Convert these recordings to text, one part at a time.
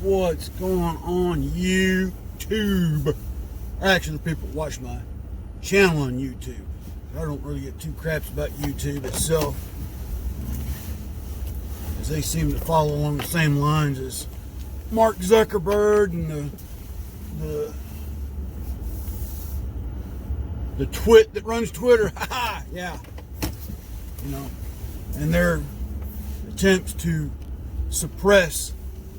What's going on YouTube? Actually, the people watch my channel on YouTube. I don't really get too craps about YouTube itself, as they seem to follow along the same lines as Mark Zuckerberg and the twit that runs Twitter. Yeah, you know, and their attempts to suppress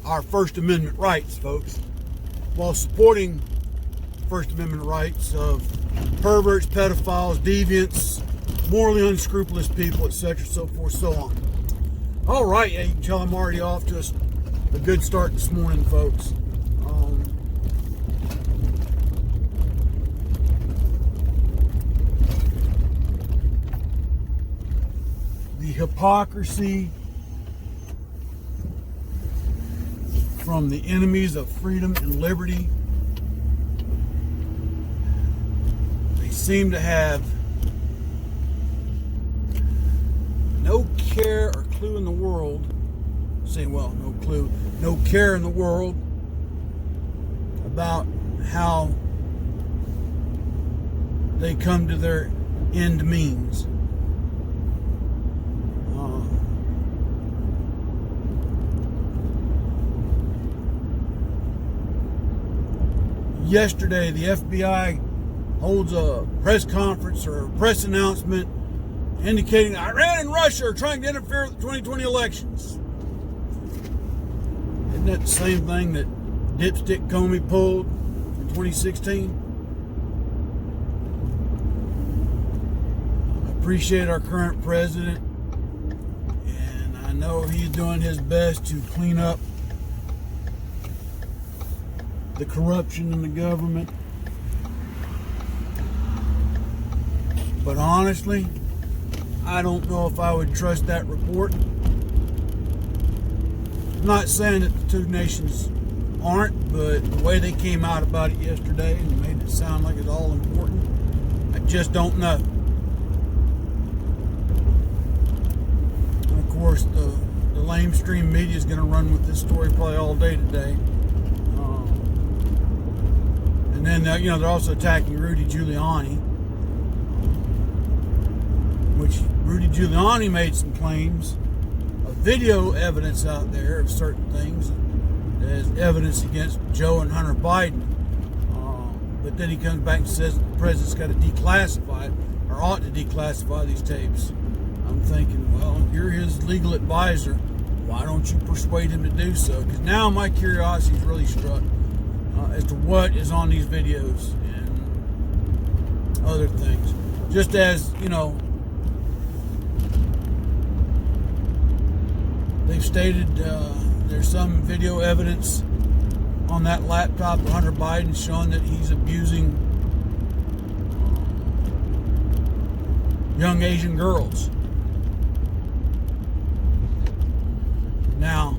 our First Amendment rights, folks, while supporting First Amendment rights of perverts, pedophiles, deviants, morally unscrupulous people, etc., so forth, so on. All right, yeah, you can tell I'm already off to a good start this morning, folks. The hypocrisy from the enemies of freedom and liberty. They seem to have no care or clue in the world. No care in the world about how they come to their end means. Yesterday, the FBI holds a press conference or a press announcement indicating Iran and Russia are trying to interfere with the 2020 elections. Isn't that the same thing that Dipstick Comey pulled in 2016? I appreciate our current president, and I know he's doing his best to clean up the corruption in the government. But honestly, I don't know if I would trust that report. I'm not saying that the two nations aren't, but the way they came out about it yesterday and made it sound like it's all important, I just don't know. And of course, the lamestream media is going to run with this story probably all day today. And then, they're also attacking Rudy Giuliani, which Rudy Giuliani made some claims of video evidence out there of certain things as evidence against Joe and Hunter Biden. But then he comes back and says the president's got to declassify it, or ought to declassify these tapes. I'm thinking, well, you're his legal advisor. Why don't you persuade him to do so? Because now my curiosity is really struck as to what is on these videos and other things. Just as, they've stated there's some video evidence on that laptop of Hunter Biden showing that he's abusing young Asian girls. Now,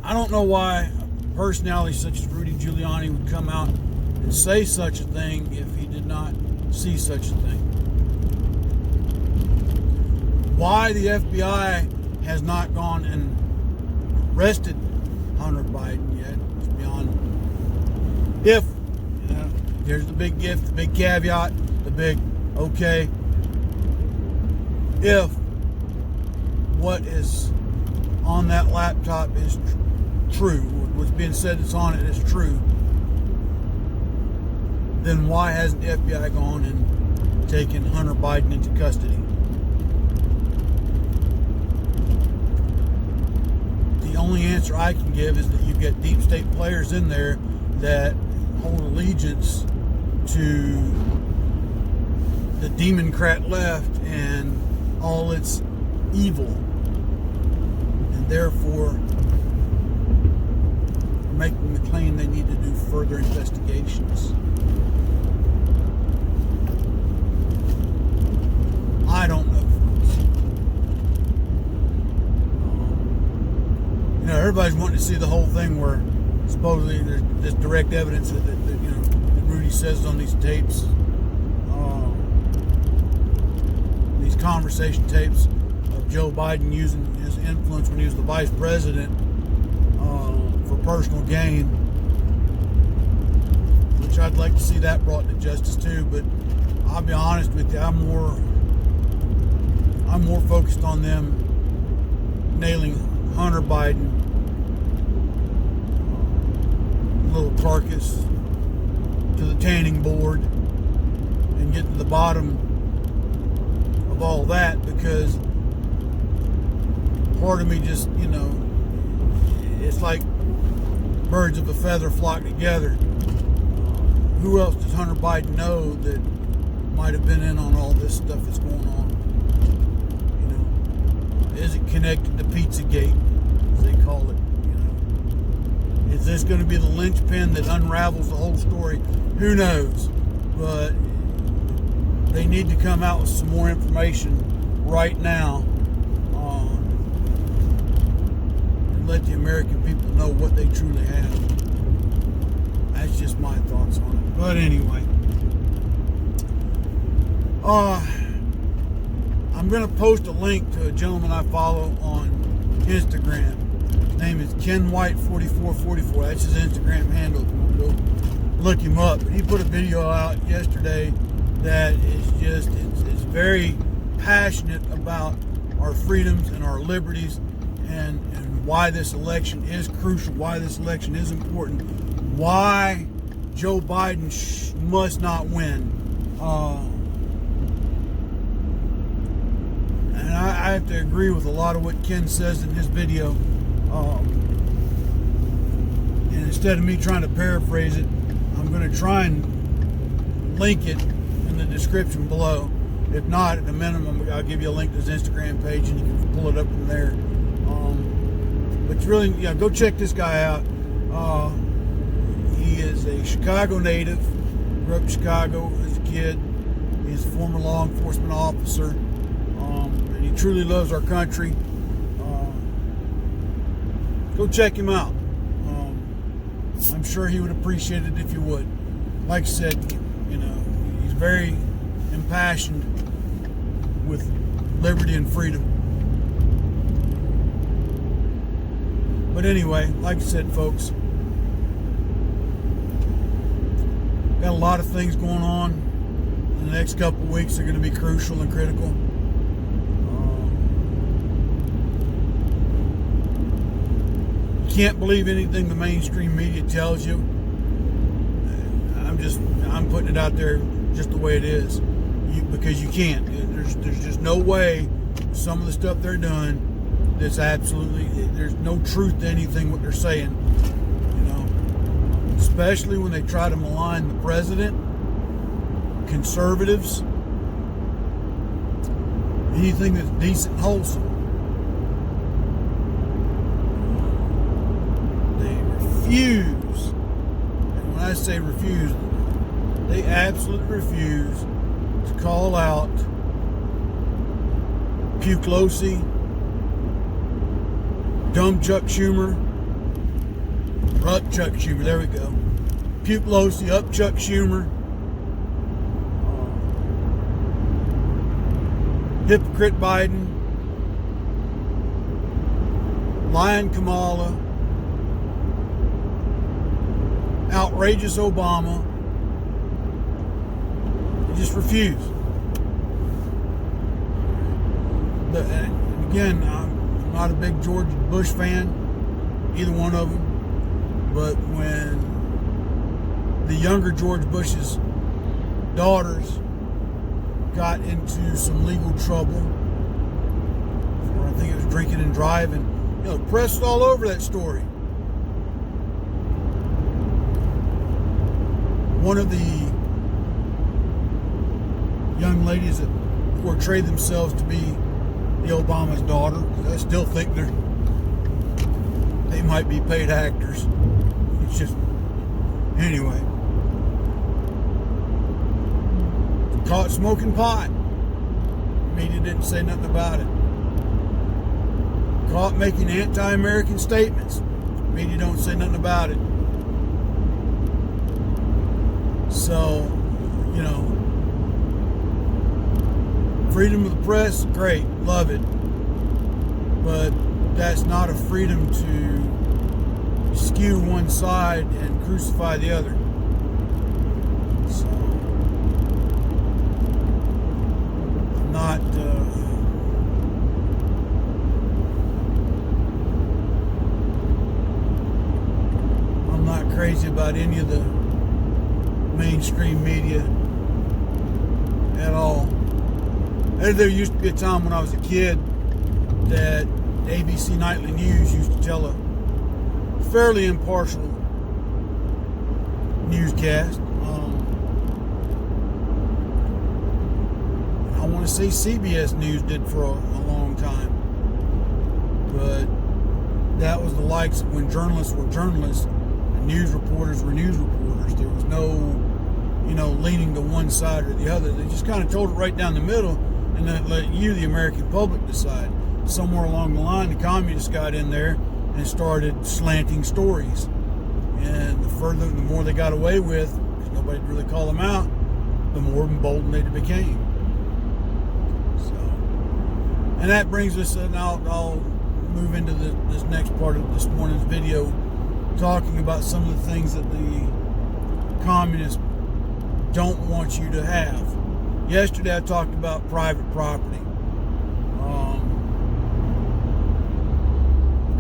I don't know why a personality such as Rudy Giuliani would come out and say such a thing if he did not see such a thing. Why the FBI has not gone and arrested Hunter Biden yet is beyond. If, here's the big gift, the big caveat, the big okay. If what is on that laptop is true, what's being said that's on it is true, then why hasn't the FBI gone and taken Hunter Biden into custody? The only answer I can give is that you get deep state players in there that hold allegiance to the Democrat left and all its evil, and therefore making the claim they need to do further investigations. I don't know, folks. Everybody's wanting to see the whole thing where supposedly there's this direct evidence that Rudy says on these tapes, these conversation tapes of Joe Biden using his influence when he was the vice president for personal gain, which I'd like to see that brought to justice too. But I'll be honest with you, I'm more focused on them nailing Hunter Biden, little carcass, to the tanning board and get to the bottom of all that, because part of me just, it's like birds of a feather flock together. Who else does Hunter Biden know that might have been in on all this stuff that's going on? Is it connected to Pizzagate, as they call it? Is this going to be the linchpin that unravels the whole story? Who knows? But they need to come out with some more information right now and let the American people know what they truly have. That's just my thoughts on it. But anyway, I'm going to post a link to a gentleman I follow on Instagram. His name is KenWhite4444. That's his Instagram handle. Go look him up. But he put a video out yesterday that is just, it's very passionate about our freedoms and our liberties, and why this election is crucial, why this election is important, why Joe Biden must not win. And I have to agree with a lot of what Ken says in his video. And instead of me trying to paraphrase it, I'm going to try and link it in the description below. If not, at the minimum, I'll give you a link to his Instagram page and you can pull it up from there. But really, go check this guy out. He is a Chicago native. Grew up in Chicago as a kid. He's a former law enforcement officer. And he truly loves our country. Go check him out. I'm sure he would appreciate it if you would. Like I said, he's very impassioned with liberty and freedom. But anyway, like I said, folks, got a lot of things going on. In the next couple of weeks are going to be crucial and critical. Can't believe anything the mainstream media tells you. I'm putting it out there just the way it is, because you can't. There's just no way some of the stuff they're doing that's absolutely, there's no truth to anything what they're saying. Especially when they try to malign the president, conservatives, anything that's decent and wholesome. Refuse, and when I say refuse, they absolutely refuse to call out Pelosi, dumb Chuck Schumer, or up Chuck Schumer, there we go. Pelosi, up Chuck Schumer, hypocrite Biden, lying Kamala, outrageous Obama. They just refuse. But again, I'm not a big George Bush fan, either one of them. But when the younger George Bush's daughters got into some legal trouble for, I think it was drinking and driving, the press was all over that story. One of the young ladies that portray themselves to be the Obama's daughter, because I still think they might be paid actors. It's just, anyway. Caught smoking pot. Media didn't say nothing about it. Caught making anti-American statements. Media don't say nothing about it. So, freedom of the press, great, love it. but that's not a freedom to skew one side and crucify the other. So I'm not crazy about any of the mainstream media at all. There used to be a time when I was a kid that ABC Nightly News used to tell a fairly impartial newscast. I want to say CBS News did for a long time, but that was the likes of when journalists were journalists and news reporters were news reporters. There was no, leaning to one side or the other. They just kind of told it right down the middle and then let you, the American public, decide. Somewhere along the line, the communists got in there and started slanting stories. And the more they got away with, because nobody really called them out, the more emboldened they became. So, and that brings us, and I'll move into this next part of this morning's video, talking about some of the things that the communists don't want you to have. Yesterday I talked about private property.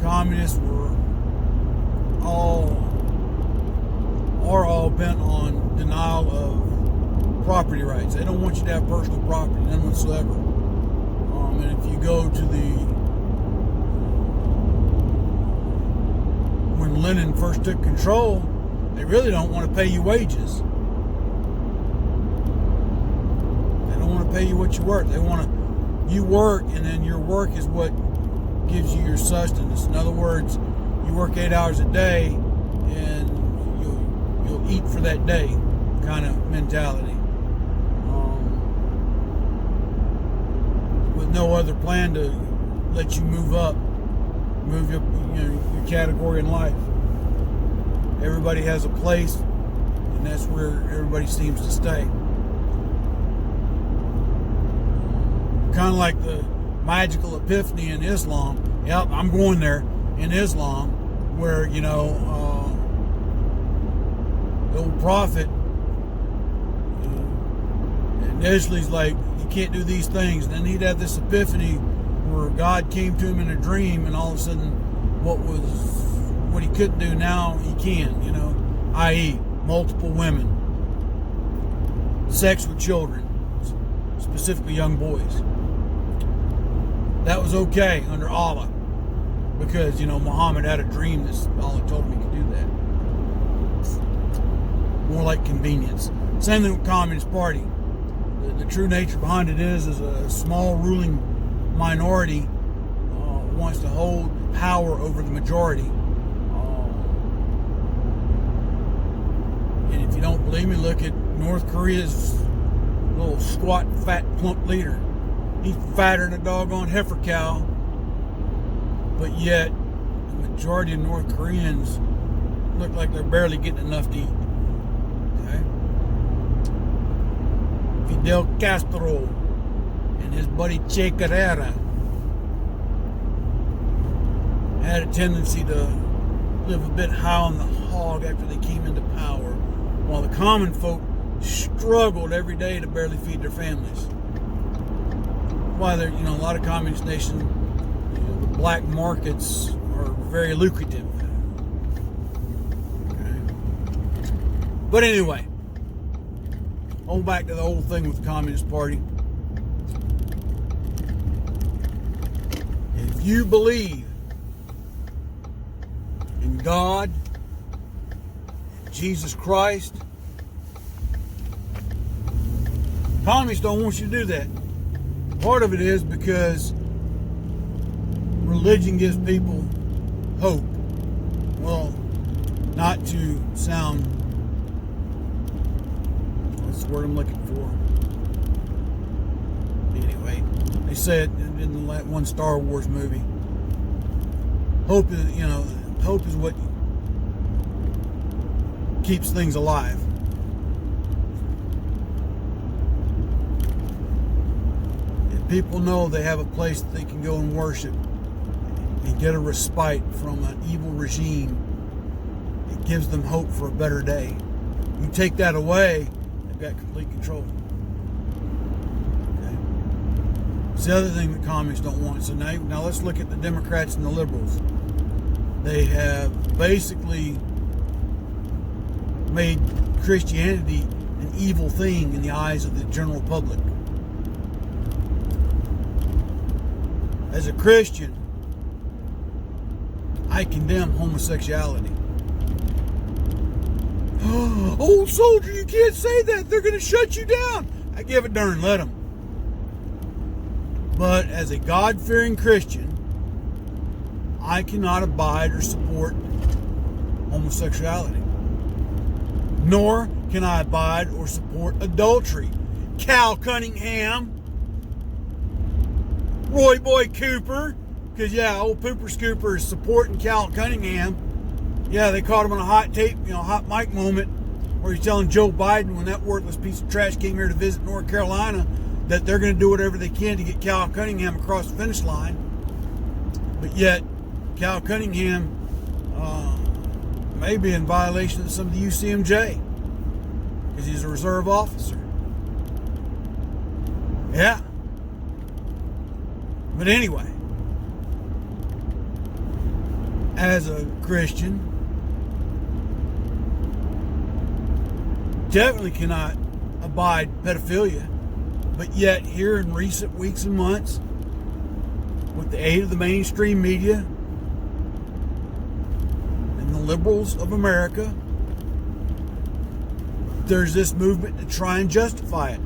Communists are all bent on denial of property rights. They don't want you to have personal property, none whatsoever. And if you go to when Lenin first took control, they really don't want to pay you wages. They don't want to pay you what you work. They want you work, and then your work is what gives you your sustenance. In other words, you work 8 hours a day and you'll eat for that day kind of mentality, with no other plan to let you move your category in life. Everybody has a place, and that's where everybody seems to stay. Kind of like the magical epiphany in Islam. Yep, I'm going there in Islam, where the old prophet initially is like, you can't do these things, and then he'd have this epiphany where God came to him in a dream, and all of a sudden what he couldn't do now he can, i.e. multiple women, sex with children, specifically young boys. That was okay under Allah, because Muhammad had a dream that Allah told him he could do that. More like convenience. Same thing with Communist Party. The true nature behind it is a small ruling minority wants to hold power over the majority. And if you don't believe me, look at North Korea's little squat, fat, plump leader. He's fatter than a doggone heifer cow, but yet the majority of North Koreans look like they're barely getting enough to eat. Okay? Fidel Castro and his buddy Che Guevara had a tendency to live a bit high on the hog after they came into power, while the common folk struggled every day to barely feed their families. Why there, a lot of communist nations, the black markets are very lucrative. Okay. But anyway, hold back to the whole thing with the Communist Party. If you believe in God, Jesus Christ, communists don't want you to do that. Part of it is because religion gives people hope. Well, not to sound, what's the word I'm looking for? Anyway, they said in the one Star Wars movie, hope is, hope is what keeps things alive. People know they have a place that they can go and worship, and get a respite from an evil regime. It gives them hope for a better day. You take that away, they've got complete control. Okay? It's the other thing that communists don't want. So now let's look at the Democrats and the liberals. They have basically made Christianity an evil thing in the eyes of the general public. As a Christian, I condemn homosexuality. Old soldier, you can't say that. They're going to shut you down. I give a darn, let them. But as a God-fearing Christian, I cannot abide or support homosexuality. Nor can I abide or support adultery. Cal Cunningham, Roy Boy Cooper, because old Pooper Scooper is supporting Cal Cunningham. Yeah, they caught him on a hot tape, hot mic moment where he's telling Joe Biden when that worthless piece of trash came here to visit North Carolina that they're going to do whatever they can to get Cal Cunningham across the finish line. But yet, Cal Cunningham may be in violation of some of the UCMJ because he's a reserve officer. Yeah. But anyway, as a Christian, definitely cannot abide pedophilia. But yet, here in recent weeks and months, with the aid of the mainstream media and the liberals of America, there's this movement to try and justify it.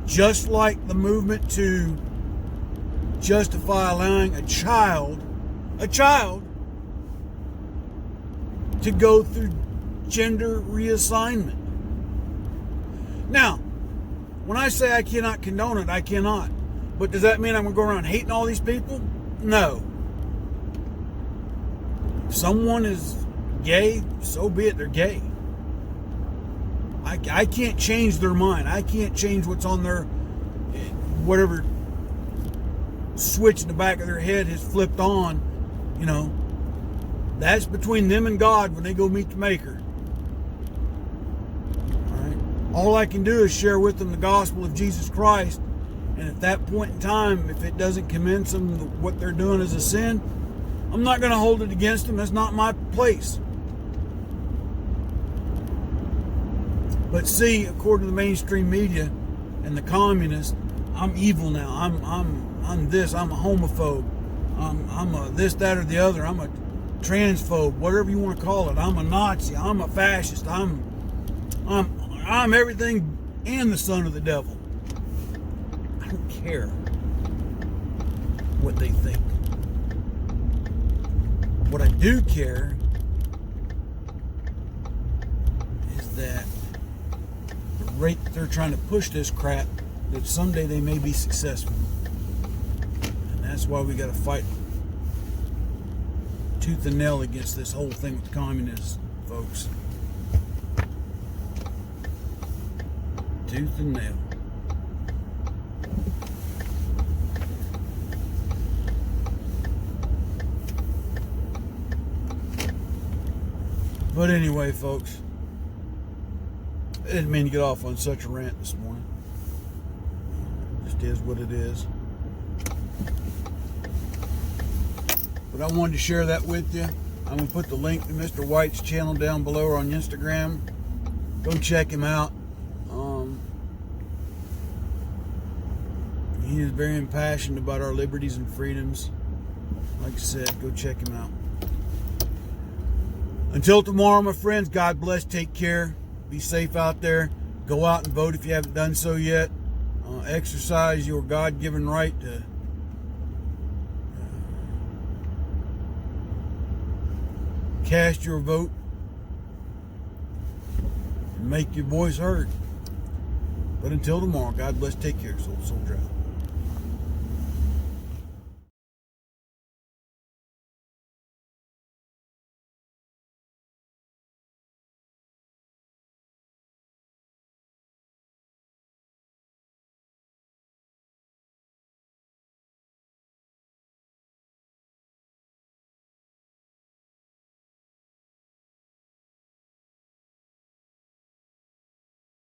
Just like the movement to justify allowing a child to go through gender reassignment. Now, when I say I cannot condone it, I cannot. But does that mean I'm going to go around hating all these people? No. If someone is gay, so be it, they're gay. I can't change their mind. I can't change what's on their, whatever switch in the back of their head has flipped on. That's between them and God when they go meet the Maker. All I can do is share with them the gospel of Jesus Christ. And at that point in time, if it doesn't convince them that what they're doing is a sin, I'm not going to hold it against them. That's not my place. But see, according to the mainstream media and the communists, I'm evil now. I'm this. I'm a homophobe. I'm a this, that, or the other. I'm a transphobe, whatever you want to call it. I'm a Nazi. I'm a fascist. I'm everything and the son of the devil. I don't care what they think. What I do care is that the rate that they're trying to push this crap, that someday they may be successful. And that's why we got to fight tooth and nail against this whole thing with communists, folks. Tooth and nail. But anyway, folks, I didn't mean to get off on such a rant this morning. It just is what it is. But I wanted to share that with you. I'm going to put the link to Mr. White's channel down below or on Instagram. Go check him out. He is very impassioned about our liberties and freedoms. Like I said, go check him out. Until tomorrow, my friends, God bless. Take care. Be safe out there. Go out and vote if you haven't done so yet. Exercise your God-given right to cast your vote and make your voice heard. But until tomorrow, God bless. Take care, soul soldier out.